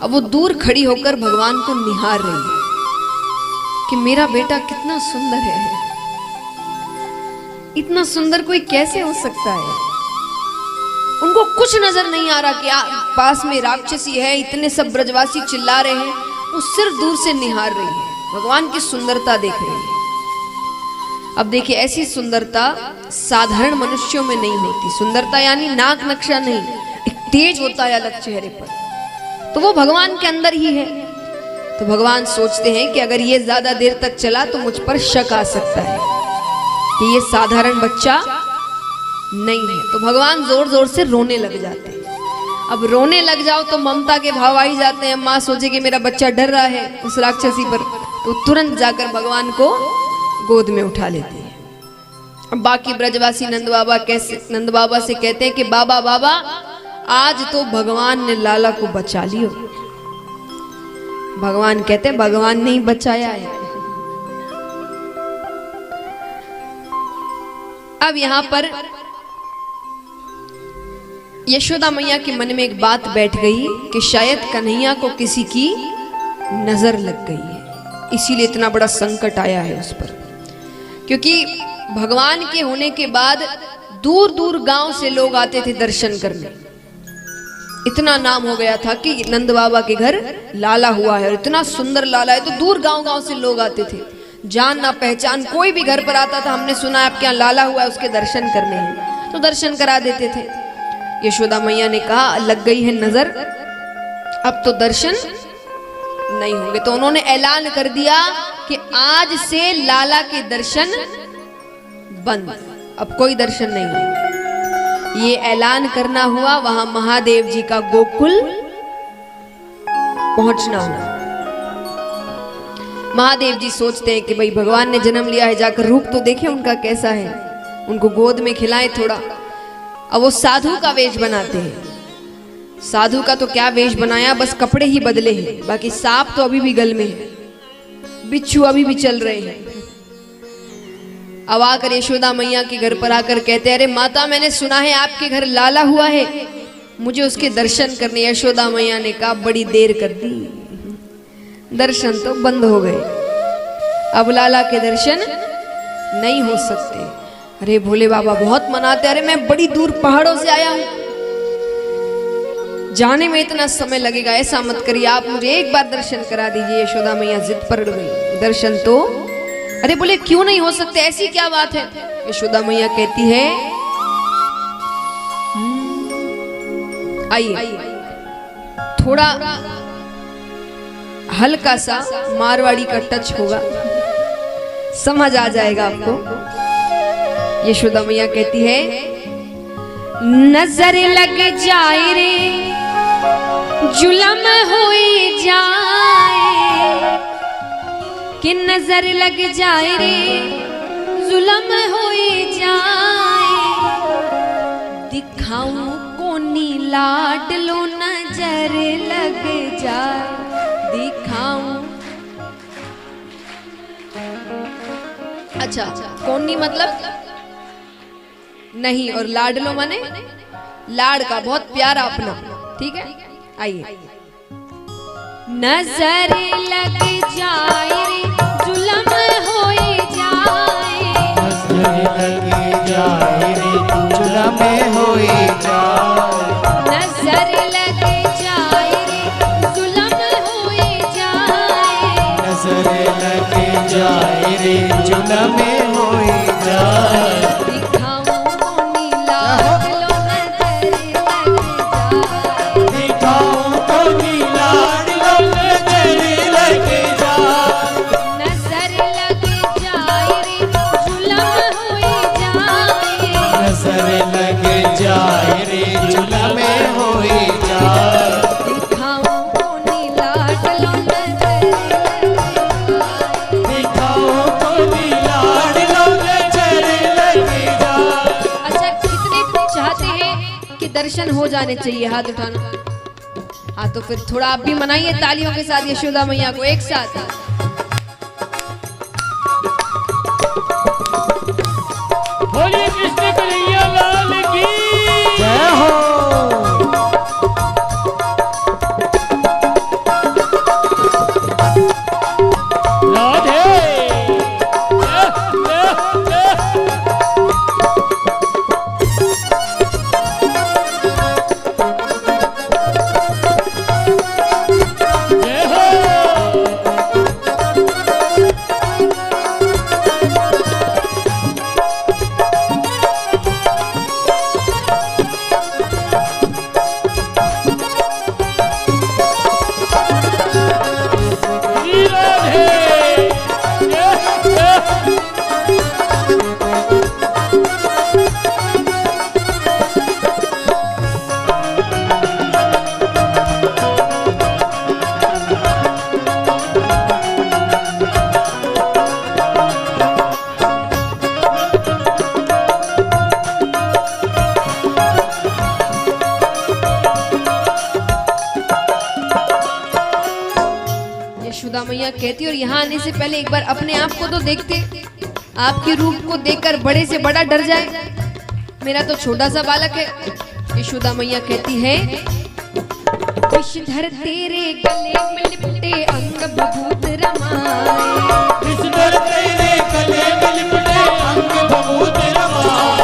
अब वो दूर खड़ी होकर भगवान को निहार रही है कि मेरा बेटा कितना सुंदर है, इतना सुंदर कोई कैसे हो सकता है। उनको कुछ नजर नहीं आ रहा कि पास में राक्षसी है, इतने सब ब्रजवासी चिल्ला रहे हैं, वो सिर्फ दूर से निहार रही है, भगवान की सुंदरता देख रही है। अब देखिए, ऐसी सुंदरता साधारण मनुष्यों में नहीं होती। सुंदरता यानी नाक नक्शा नहीं, एक तेज होता है अलग चेहरे पर, तो वो भगवान के अंदर ही है। तो भगवान सोचते हैं कि अगर ये ज्यादा देर तक चला तो मुझ पर शक आ सकता है कि ये साधारण बच्चा नहीं है। तो भगवान जोर जोर से रोने लग जाते हैं। अब रोने लग जाओ तो ममता के भाव आ ही जाते हैं। माँ सोचे कि मेरा बच्चा डर रहा है उस राक्षसी पर, तो तुरंत जाकर भगवान को गोद में उठा लेती है। अब बाकी ब्रजवासी नंद बाबा से कहते हैं कि बाबा बाबा, आज तो भगवान ने लाला को बचा लियो। भगवान कहते हैं भगवान ने ही बचाया है। अब यहां पर यशोदा मैया के मन में एक बात बैठ गई कि शायद कन्हैया को किसी की नजर लग गई है, इसीलिए इतना बड़ा संकट आया है उस पर। क्योंकि भगवान के होने के बाद दूर दूर गांव से लोग आते थे दर्शन करने। इतना नाम हो गया था कि नंद बाबा के घर लाला हुआ है और इतना सुंदर लाला है, तो दूर गांव गांव से लोग आते थे। जान ना पहचान कोई भी घर पर आता था, हमने सुना है आपके यहाँ लाला हुआ है, उसके दर्शन करने हैं, तो दर्शन करा देते थे। यशोदा मैया ने कहा लग गई है नजर, अब तो दर्शन नहीं होंगे। तो उन्होंने ऐलान कर दिया कि आज से लाला के दर्शन बंद, अब कोई दर्शन नहीं होंगे। ये ऐलान करना हुआ, वहां महादेव जी का गोकुल पहुंचना हुआ। महादेव जी सोचते हैं कि भाई भगवान ने जन्म लिया है, जाकर रूप तो देखें उनका कैसा है, उनको गोद में खिलाएं थोड़ा। अब वो साधु का वेश बनाते हैं। साधु का तो क्या वेश बनाया, बस कपड़े ही बदले हैं, बाकी सांप तो अभी भी गल में है, बिच्छू अभी भी चल रहे हैं। अब आकर यशोदा मैया के घर पर आकर कहते हैं, अरे माता, मैंने सुना है आपके घर लाला हुआ है, मुझे उसके दर्शन करने। यशोदा मैया ने कहा बड़ी देर कर दी, दर्शन तो बंद हो गए, अब लाला के दर्शन नहीं हो सकते। अरे भोले बाबा बहुत मनाते, अरे मैं बड़ी दूर पहाड़ों से आया हूं, जाने में इतना समय लगेगा, ऐसा मत करिए, आप मुझे एक बार दर्शन करा दीजिए। यशोदा मैया जिद पर गई, दर्शन तो, अरे बोले क्यों नहीं हो सकते, ऐसी क्या बात है। यशोदा मैया कहती है आइए, थोड़ा हल्का सा मारवाड़ी का टच होगा, समझ आ जाएगा आपको। यशोदा मैया कहती है नजर लग जाए रे जुलम हुई जाए, कि नजर लग जाए रे जुलम हुई जाए, दिखाऊं कोनी लाडलो नजर लग जाए, दिखाऊं। अच्छा, कोनी मतलब नहीं, और लाडलो माने लाड़ का, बहुत प्यारा अपना, ठीक है। आइए, नजर लग जाए रे जुलम होए जाए, नजर लग जाए रे जुलम होए जाए, नजर लग जाए रे जुलम होए जाए, नजर लग जाए रे जुलम होए जाए, दर्शन हो जाने चाहिए, हाथ उठाना। हाँ तो फिर थोड़ा आप भी मनाइए तालियों के साथ यशोदा मैया को एक साथ। बोलिए कृष्ण कन्हैया लाल की जय हो। यशोदा मैया कहती और यहाँ आने से पहले एक बार अपने आप को तो देखते, आपके रूप को देखकर बड़े से बड़ा डर जाए, मेरा तो छोटा सा बालक है। यशोदा मैया कहती है विषधर तेरे गले में लिपटे अंग बभूत रमाए, विषधर तेरे गले में लिपटे अंग बभूत रमाए,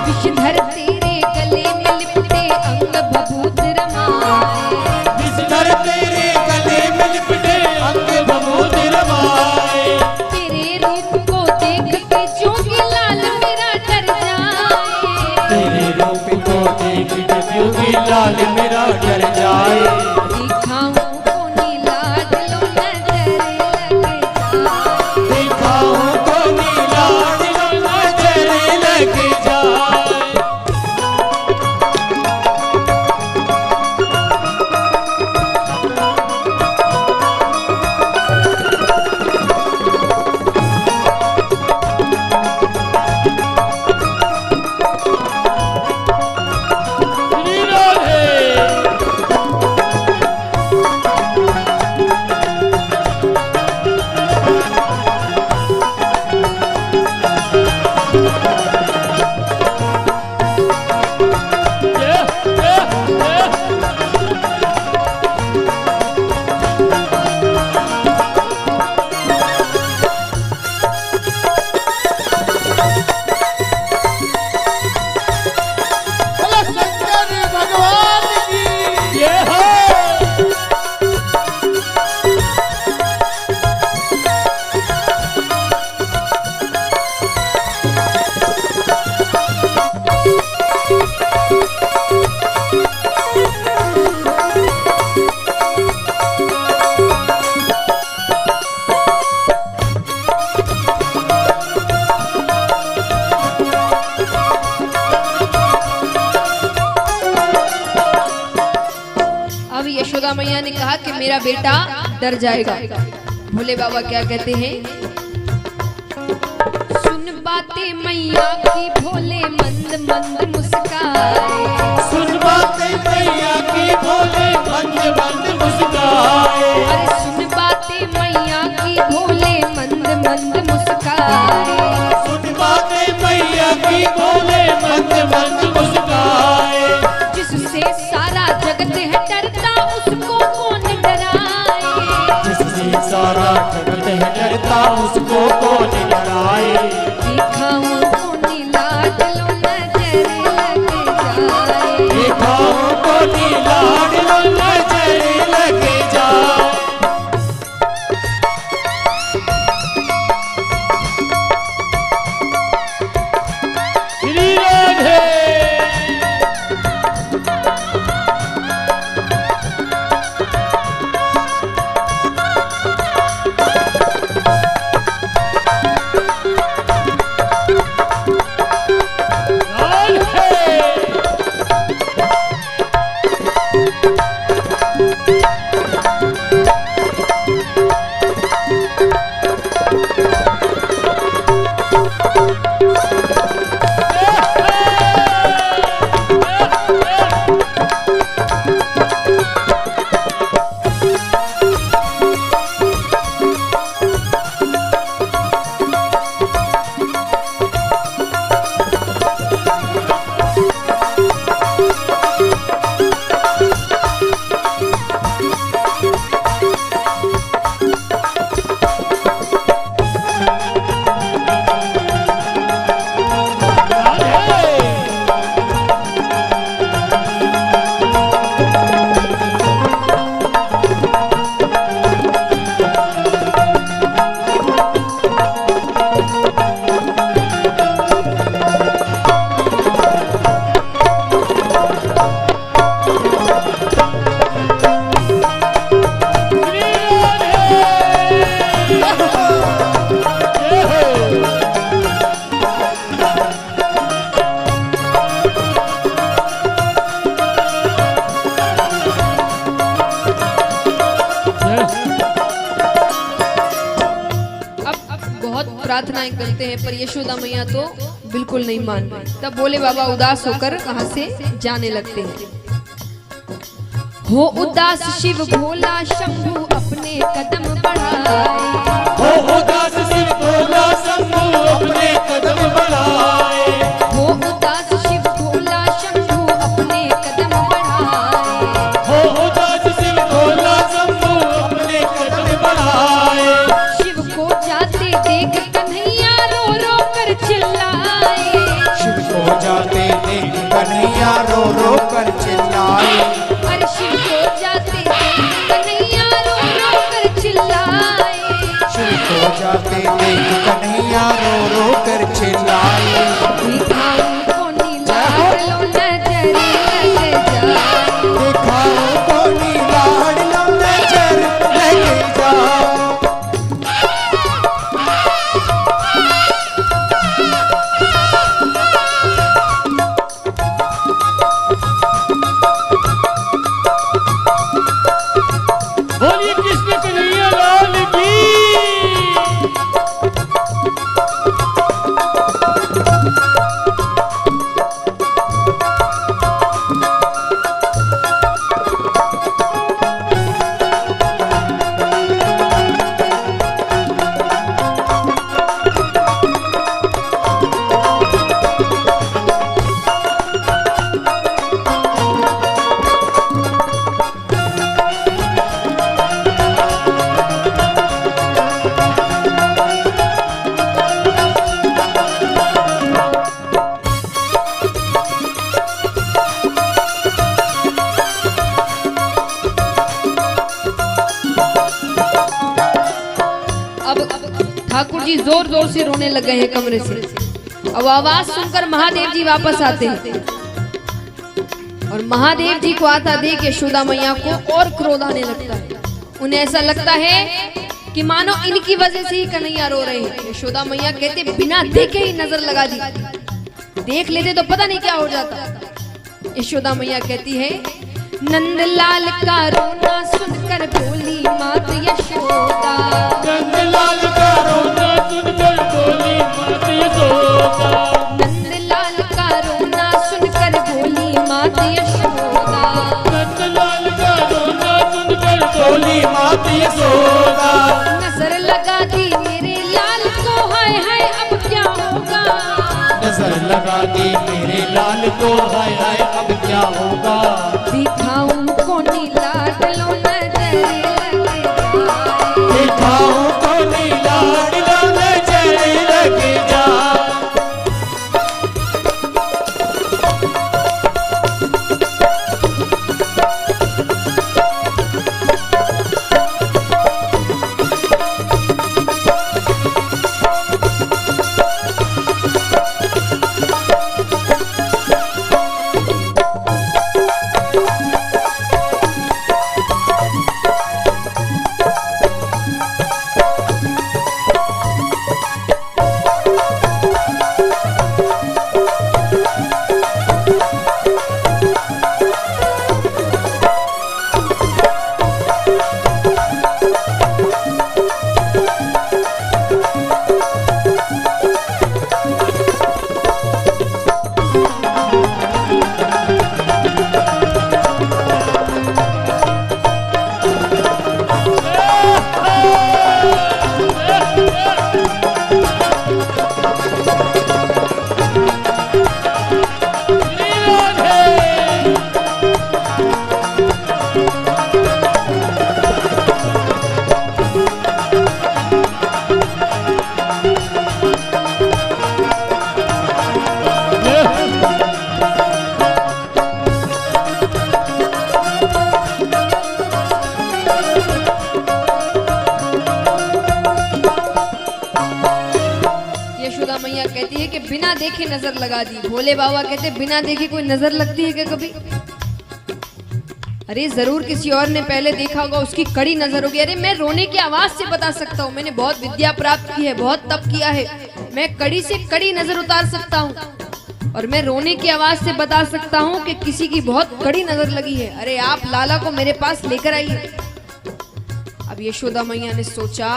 विषधर तेरे गले में लिपटे अंग बभूत रमाए, विषधर तेरे गले में लिपटे अंग बभूत रमाए, तेरे रूप को देख के जोगी लाल मेरा डर जाए, तेरे रूप को देख के जोगी लाल मेरा डर जाए, दिखाऊं को नीला दिलो नजर लग जाए, दिखाऊं को नीला दिलो नजर लग जाए। श्री राधे। बोलो शंकर भगवान की ये हो। अब यशोदा मैया ने कहा कि मेरा बेटा डर जाएगा। भोले बाबा क्या कहते हैं, सुन बातें मैया की भोले मंद मंद मुस्काए, सुन बातें मैया की भोले मंद मंद मुस्काए, अरे सुन बातें मैया की भोले मंद मंद मुस्काए, सुन बातें मैया की भोले मंद मंद मुस्काए, जिससे सारा जगत है डरता उसको कौन डराए, जिससे सारा जगत है डरता उसको कौन डराए, दिखाऊं को नीला दिलो नजर लग जाए, दिखाऊं को नीला दिलो नजर लग जाए। श्री राधे। राधे। प्रार्थनाएं करते हैं, पर यशोदा मैया तो बिल्कुल नहीं मान रही। तब भोले बाबा उदास होकर वहां से जाने लगते हैं। हो उदास शिव भोला शंभु अपने अपने कदम बढ़ाए। हो उदास शिव भोला शंभू अपने कदम बढ़ाए। हो उदास शिव भोला शंभू अपने कदम बढ़ाए। हो उदास शिव भोला शंभू अपने कदम बढ़ाए। शिव को जाते देख कन्हैया रो रो कर चिल्लाए। शिव को जाते देख कन्हैया रो रो कर चिल्लाए। अरे शिव को जाते देख कन्हैया रो रो कर चिल्लाए। शिव को जाते देख कन्हैया रो रो कर चिल्लाए। दिखाऊं को नीला लो नजर लग जाए। दिखाओ को नीला लो नजर लग जाओ। बोलिए कृष्ण कन्हैया लाल की। ठाकुर जी जोर जोर से रोने लग गए हैं कमरे से। अब आवाज सुनकर महादेव जी वापस आते हैं और महादेव जी को आता देख यशोदा मैया को और क्रोध आने लगता है। उन्हें ऐसा लगता है कि मानो इनकी वजह से ही कन्हैया रो रहे हैं। यशोदा मैया कहते बिना देखे ही नजर लगा दी, देख लेते तो पता नहीं क्या हो जाता। यशोदा मैया कहती है नंदलाल का रोना सुनकर बोली मात यशोदा। नंदलाल का रोना सुनकर बोली मात यशोदा। नंदलाल का रोना सुनकर बोली मात यशोदा। नंदलाल का रोना सुनकर बोली मात यशोदा। नजर लगा दी मेरे लाल को, हाय हाय अब क्या होगा। नजर लगा दी मेरे लाल को, हाय हाय अब क्या होगा। दिखाऊं को नीला लो नजर लग जाए। दिखाओ को नीला लो नजर लग जाए। बिना देखे नजर लगा दी। भोले बाबा कहते बिना देखे कोई नजर लगती है क्या कभी? अरे जरूर किसी और ने पहले देखा होगा, उसकी कड़ी नजर होगी। अरे मैं रोने की आवाज से बता सकता हूँ, मैंने बहुत विद्या प्राप्त की है, बहुत तप किया है, मैं कड़ी से कड़ी नजर उतार सकता हूँ और मैं रोने की आवाज से बता सकता हूँ कि किसी की बहुत कड़ी नजर लगी है। अरे आप लाला को मेरे पास लेकर आइए। अब यशोदा मैया ने सोचा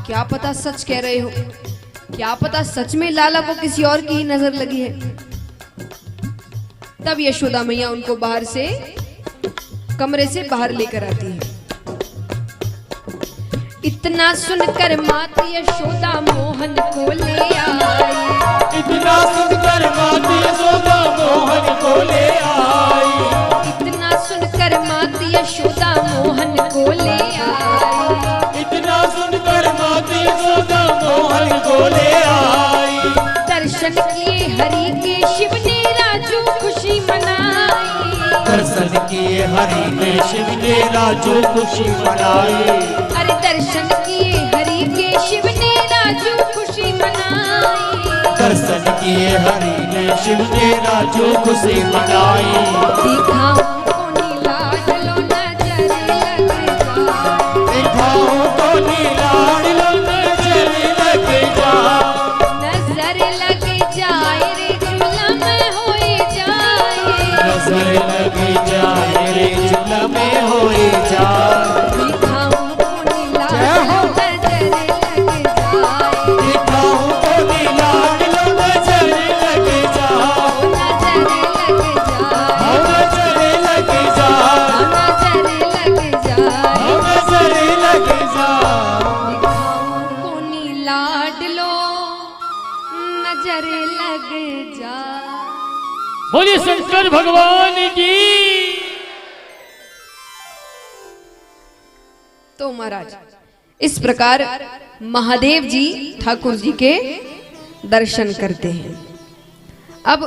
क्या पता सच कह रहे हो, क्या पता सच में लाला को किसी और की ही नजर लगी है। तब यशोदा मैया उनको बाहर से कमरे से बाहर लेकर आती है। इतना सुनकर मात यशोदा मोहन को ले आई। इतना सुनकर मात यशोदा मोहन को ले आई। इतना सुनकर मात यशोदा मोहन को ले आई। इतना सुनकर मात यशोदा मोहन को ले आई। दर्शन किए हरि के शिव ने राजू खुशी मनाई। दर्शन किए हरि ने शिव ने राजू खुशी मनाई। अरे दर्शन किए हरि के शिव ने राजू खुशी मनाई। दर्शन किए हरि ने शिव ने राजू खुशी मनाई। देखा उनको नीलाडलो नजर लग जाए। देखा उनको नीलाडलो नजर लग जाए। नजर लग जाए रे जुलम होए जाए। नजर लग जाए रे जुलम होए जाए। देखा उनको नीलाडलो नजर लग जाए। देखा उनको नीलाडलो नजर लग जाए। नजर लग जाए। नजर लग जाए। नजर लग जाए। नजर लग जाए। दिखाऊं कोनी लाडलो नजर लग जा। बोलिए शंकर भगवान की। तो महाराज इस प्रकार महादेव जी ठाकुर जी के दर्शन करते हैं। अब